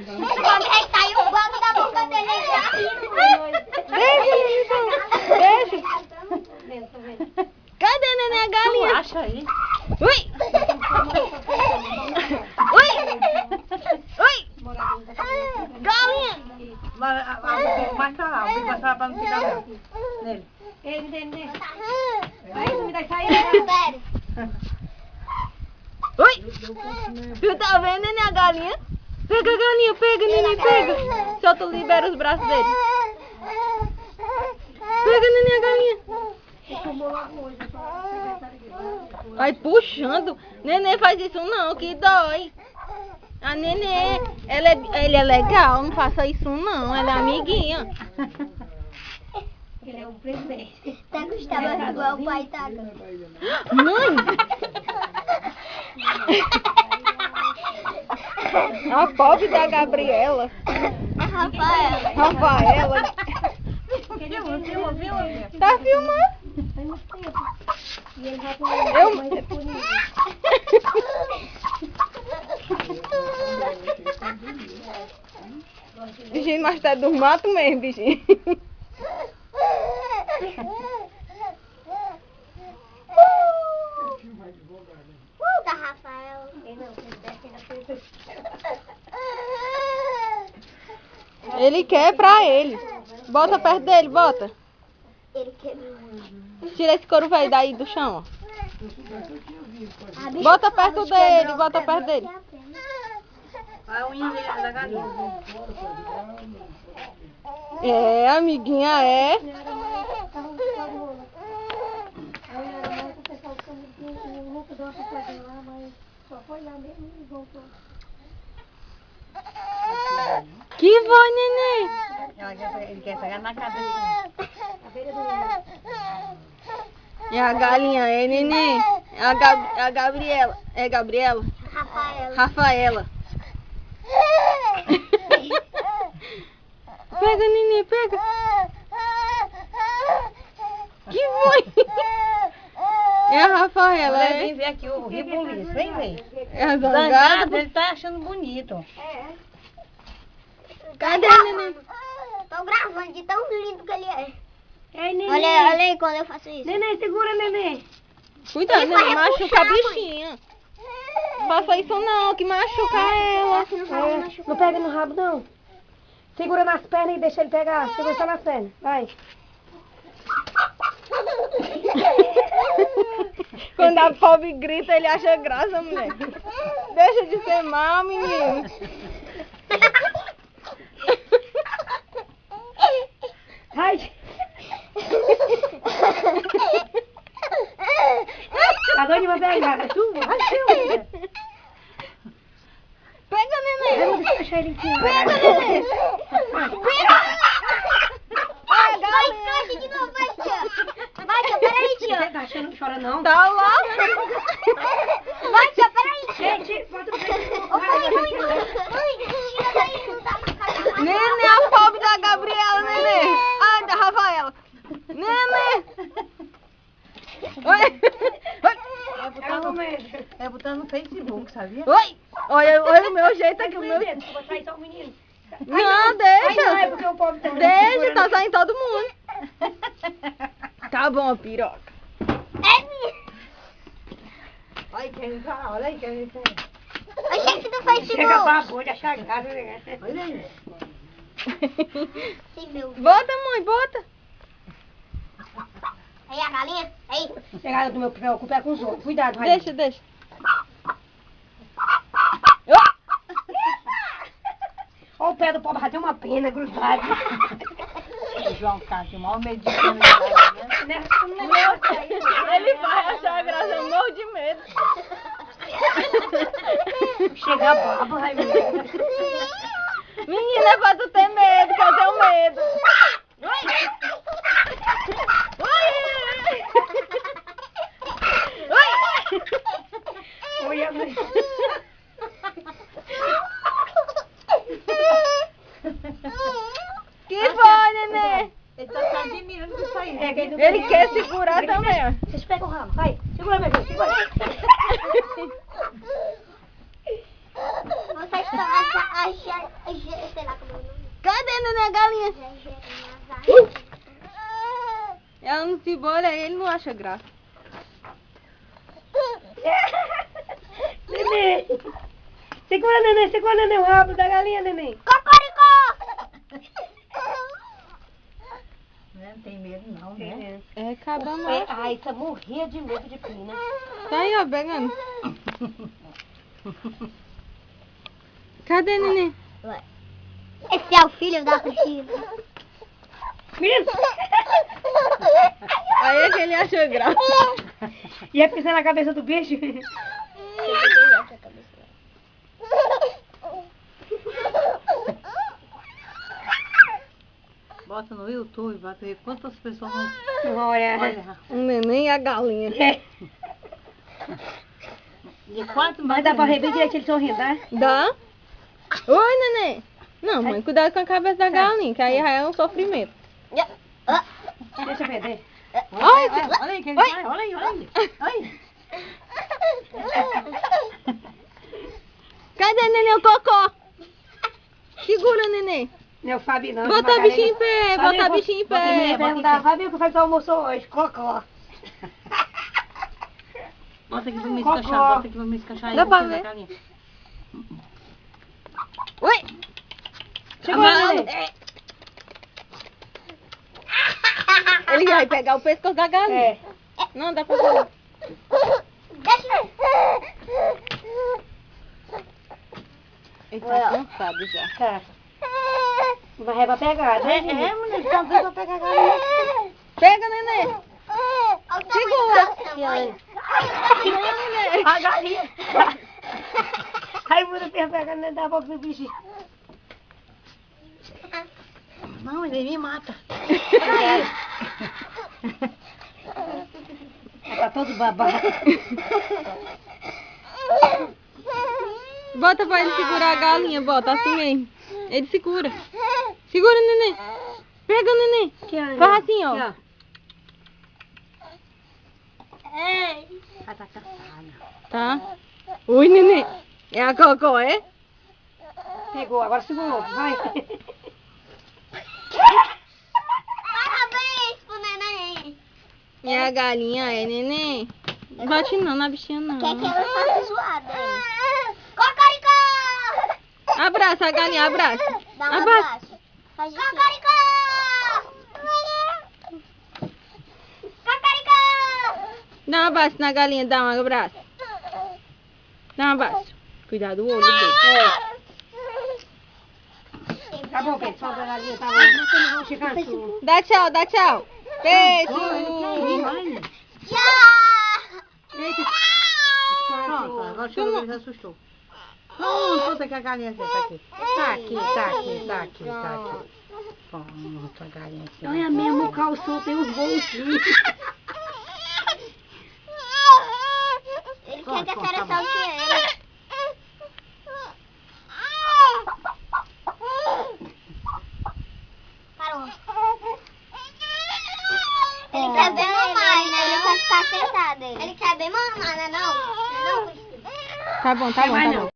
Saiu o babo da boca dele. Deixa. Cadê, neném, a galinha? Tu acha aí? Ui! Ui! Ui! Galinha! Mais pra lá, vou passar pra não ficar nele. Ele. Vai, me dá isso aí. Ui! Tu tá vendo, neném, a galinha? Pega a galinha, pega, neném, pega. Solta, libera os braços dele. Pega, neném, a galinha. Vai puxando. Neném faz isso não, que dói. A neném, ele é legal, não faça isso não, ela é amiguinha. Ele é um presente. Tá gostando igual o pai tá. Mãe! A pobre da Gabriela. Rafaela. Filma. Tá filmando? E ele vai Bichinho, mas tá do mato mesmo, bichinho. Da Rafael. Ele quer pra ele. Bota perto dele, bota. Ele quer. Tira esse couro velho daí do chão, ó. A bicha Bota fala, perto os dele, quebrou, bota quebrou perto dele. até a perna. A unha da galinha. É, amiguinha, é. Que foi, neném? Ele quer pegar na cabeça. É a galinha, é, neném. É a Gabriela. É Gabriela? Rafael. Rafaela. Pega, neném, pega. Que foi? É a Rafaela, Vem é? ver aqui o ribuliço, vem ver. É a Zangado, zangada. ele tá achando bonito. Cadê, neném? Tô gravando de tão lindo que ele é. Ei, neném. Olha aí quando eu faço isso. Neném, segura, neném. Cuidado, Ele vai neném, machuca a repuxar, mãe. bichinha. Faça isso não, que machuca ela. Não pega no rabo, não. Segura nas pernas e deixa ele pegar. Segura só nas pernas. Vai. Quando a pobre grita, ele acha graça, mulher. Deixa de ser mal, menino. Vai. Tá doido pra pegar? É tu? Vai, filho. Pega, neném. Eu vou deixar ele em cima. Pega, neném. Pega. Vai, cante de novo, vai, tia. Vai, tia, peraí, tia. Tá achando que chora, não? Tá lá. Vai, tia, peraí, tia. Gente, bota o Ui, tira daí, não dá pra falar. Neném, a pobre da Gabriela, neném. Ai, da Rafaela. Neném. Oi. É botando no Facebook, sabia? Oi. Olha o meu jeito aqui. O meu... Vou sair só o menino. Não, Ai, não, é deixa. porque o povo tá Deixa, tá saindo todo mundo. Tá bom, piroca. É minha. Olha quem entrar, olha aí quem entrar. O chefe do Chega Facebook. pra bolha, achar graça, né? Olha aí. Sim, meu. Bota, mãe, bota. Aí, a galinha. Aí. Chegada do meu pé, com os outros. Cuidado, vai. Deixa, deixa. Olha o pé do pobre, já tem uma pena grudada. O João Carlos, o maior medinho. Ele vai achar graça, eu morro de medo. Chega a baba, vai ver. Menina, é pra tu ter medo, que eu tenho medo. Olha, mãe. Que foi, neném? Ele tá se admirando disso aí. Ele quer segurar também, ó. Vocês pegam o rabo, vai. Segura, meu filho, segura. Vocês estão Sei lá como é o nome. Cadê, neném, a galinha? Ela não se bolha, ele não acha graça. Neném. Segura, neném, o rabo da galinha, neném. Cocoricó! Não tem medo não, né? É cabra macho. Ai, isso morria de medo de pina. Tá aí, ó, pegando. Cadê, neném? Esse é o filho da Priscila. Menino! Aí é que ele achou graça. Ia pisar na cabeça do bicho. Bota no YouTube, bota aí quantas pessoas vão... Olha. Olha, Um neném e a galinha. de quanto Mas dá pra ver bem direitinho ele sorrindo, tá? Dá? Oi, neném. Não, mãe, cuidado com a cabeça da galinha, que aí já é um sofrimento. Deixa eu ver, deixa. olha aí, que ele vai, olha aí, olha aí. Olha. Cadê, neném, o cocô? Segura, neném. Não é o Fábio, não. Bota a bichinha em pé, bota a bichinha em Você me pé. perguntar, Fábio, o que faz o almoço hoje? Cocó. Bota aqui pra me Cocó. escachar, bota aqui pra me escachar aí. Dá pra você ver. da galinha. Oi. Chegou, neném. Ele vai pegar o pescoço da galinha. É. Não, dá pra ver. Ele tá cansado já. Tá. Mas é pra pegar, né? Mulher, tá vendo pra pegar a galinha? Pega, neném. Segura. Segura, neném. A galinha. Aí muda pegando dentro da boca do bicho. Não, ele me mata. Tá todo babado. Bota pra ele segurar a galinha, bota assim mesmo. Ele segura. Segura, neném. Pega, neném. Faz assim, ó. Aqui, Ela tá cansada. Tá? Oi, neném. É a cocô, é? Pegou, agora segurou. Vai. Parabéns pro neném. É a galinha, é, neném? Bate não na bichinha, não. Quer que ela faça zoada aí? Cocoricó! Abraça a galinha, abraça. Dá um Abraça. abraço. Faz assim. Cocoricó! Cocoricó! Dá um abraço na galinha, dá um abraço. Dá um abraço. Cuidado do olho dele. Tá bom, Pedro. Solta a galinha, tá bom. Chegando. Dá tchau, dá tchau. Beijo. Olha. Tchau! Pronto, agora chegou, ele se assustou. Não, conta que a galinha tá aqui. Tá aqui, tá aqui, tá aqui, tá aqui. Pronto, a galinha aqui. Olha mesmo, o calção tem uns bolsinhos. Ele quer que a senhora solte ele. Parou. Ele quer bem mamar, né? Ele quer ficar sentado. Ele quer bem mamar, né? Não? Não, Tá bom, tá bom, tá bom.